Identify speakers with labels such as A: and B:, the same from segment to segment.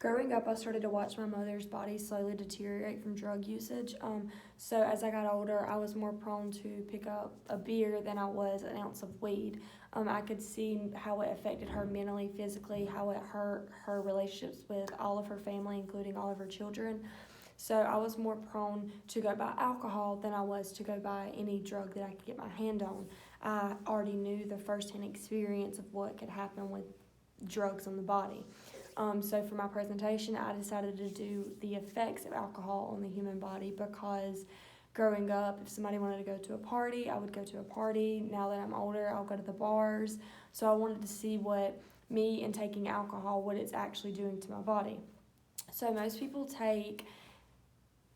A: Growing up, I started to watch my mother's body slowly deteriorate from drug usage. So as I got older, I was more prone to pick up a beer than I was an ounce of weed. I could see how it affected her mentally, physically, how it hurt her relationships with all of her family, including all of her children. So I was more prone to go buy alcohol than I was to go buy any drug that I could get my hand on. I already knew the firsthand experience of what could happen with drugs on the body. So for my presentation, I decided to do the effects of alcohol on the human body because growing up, if somebody wanted to go to a party, I would go to a party. Now that I'm older, I'll go to the bars. So I wanted to see what me and taking alcohol, what it's actually doing to my body. So most people take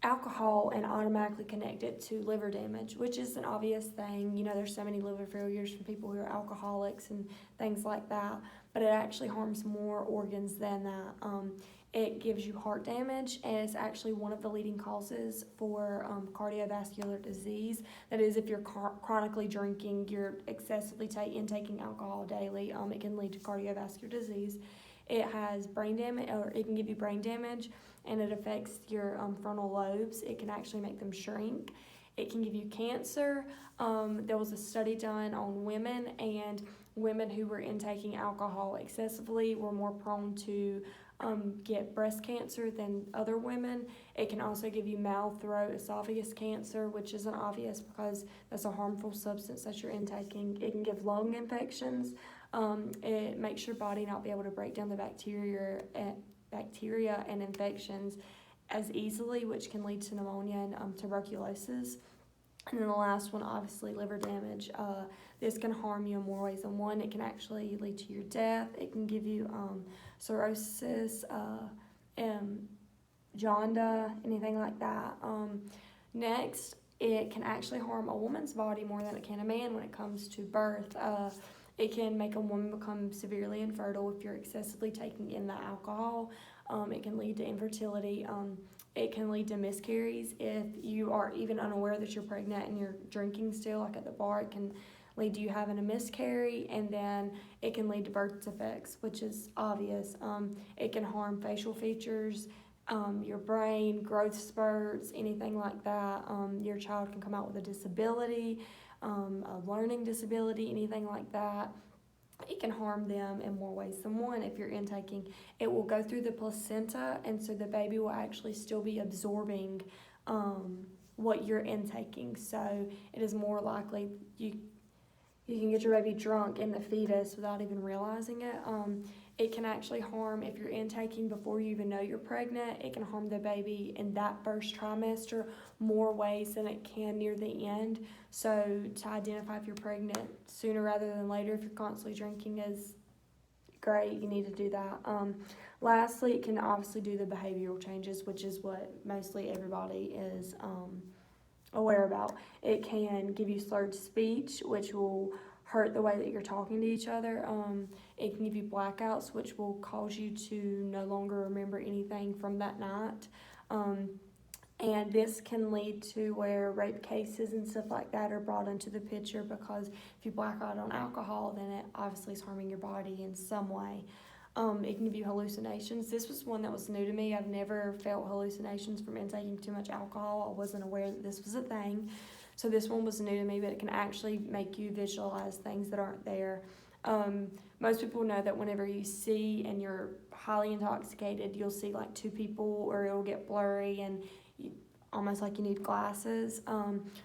A: alcohol and automatically connect it to liver damage, which is an obvious thing. There's so many liver failures from people who are alcoholics and things like that, but it actually harms more organs than that. It gives you heart damage, and it's actually one of the leading causes for cardiovascular disease. That is, if you're chronically drinking, you're excessively intaking alcohol daily, it can lead to cardiovascular disease. It has brain damage, or it can give you brain damage, and it affects your frontal lobes. It can actually make them shrink. It can give you cancer. There was a study done on women, and women who were intaking alcohol excessively were more prone to get breast cancer than other women. It can also give you mouth, throat, esophagus cancer, which isn't obvious because that's a harmful substance that you're intaking. It can give lung infections. It makes your body not be able to break down the bacteria and infections as easily, which can lead to pneumonia and tuberculosis. And then the last one, obviously, liver damage. This can harm you in more ways than one. It can actually lead to your death. It can give you cirrhosis, jaundice, anything like that. Next, it can actually harm a woman's body more than it can a man when it comes to birth. It can make a woman become severely infertile if you're excessively taking in the alcohol. It can lead to infertility. It can lead to miscarriages if you are even unaware that you're pregnant and you're drinking still, like at the bar. It can lead to you having a miscarry, and then it can lead to birth defects, which is obvious. It can harm facial features, your brain, growth spurts, anything like that. Your child can come out with a disability, a learning disability, anything like that. It can harm them in more ways than one if you're intaking. It will go through the placenta, and so the baby will actually still be absorbing what you're intaking. So it is more likely you can get your baby drunk in the fetus without even realizing it. It can actually harm if you're intaking before you even know you're pregnant. It can harm the baby in that first trimester more ways than it can near the end. So to identify if you're pregnant sooner rather than later, if you're constantly drinking, is great. You need to do that. Lastly, it can obviously do the behavioral changes, which is what mostly everybody is aware about. It can give you slurred speech, which will hurt the way that you're talking to each other. It can give you blackouts, which will cause you to no longer remember anything from that night. And this can lead to where rape cases and stuff like that are brought into the picture, because if you black out on alcohol, then it obviously is harming your body in some way. It can give you hallucinations. This was one that was new to me. I've never felt hallucinations from intaking too much alcohol. I wasn't aware that this was a thing. So this one was new to me, but it can actually make you visualize things that aren't there. Most people know that whenever you see and you're highly intoxicated, you'll see like two people, or it'll get blurry and almost like you need glasses.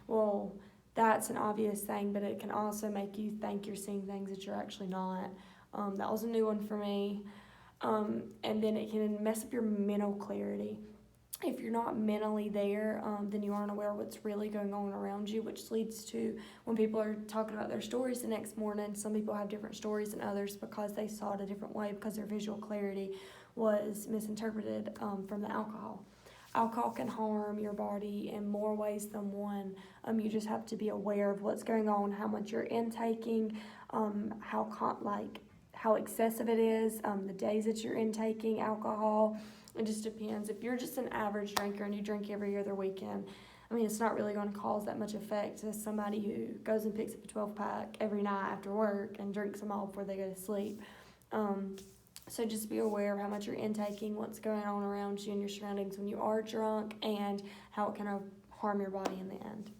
A: Well, that's an obvious thing, but it can also make you think you're seeing things that you're actually not. That was a new one for me. And then it can mess up your mental clarity. If you're not mentally there, then you aren't aware of what's really going on around you, which leads to when people are talking about their stories the next morning, some people have different stories than others because they saw it a different way, because their visual clarity was misinterpreted from the alcohol. Alcohol can harm your body in more ways than one. You just have to be aware of what's going on, how much you're intaking, how excessive it is, the days that you're intaking alcohol. It just depends. If you're just an average drinker and you drink every other weekend, it's not really going to cause that much effect as somebody who goes and picks up a 12-pack every night after work and drinks them all before they go to sleep. So just be aware of how much you're intaking, what's going on around you and your surroundings when you are drunk, and how it can harm your body in the end.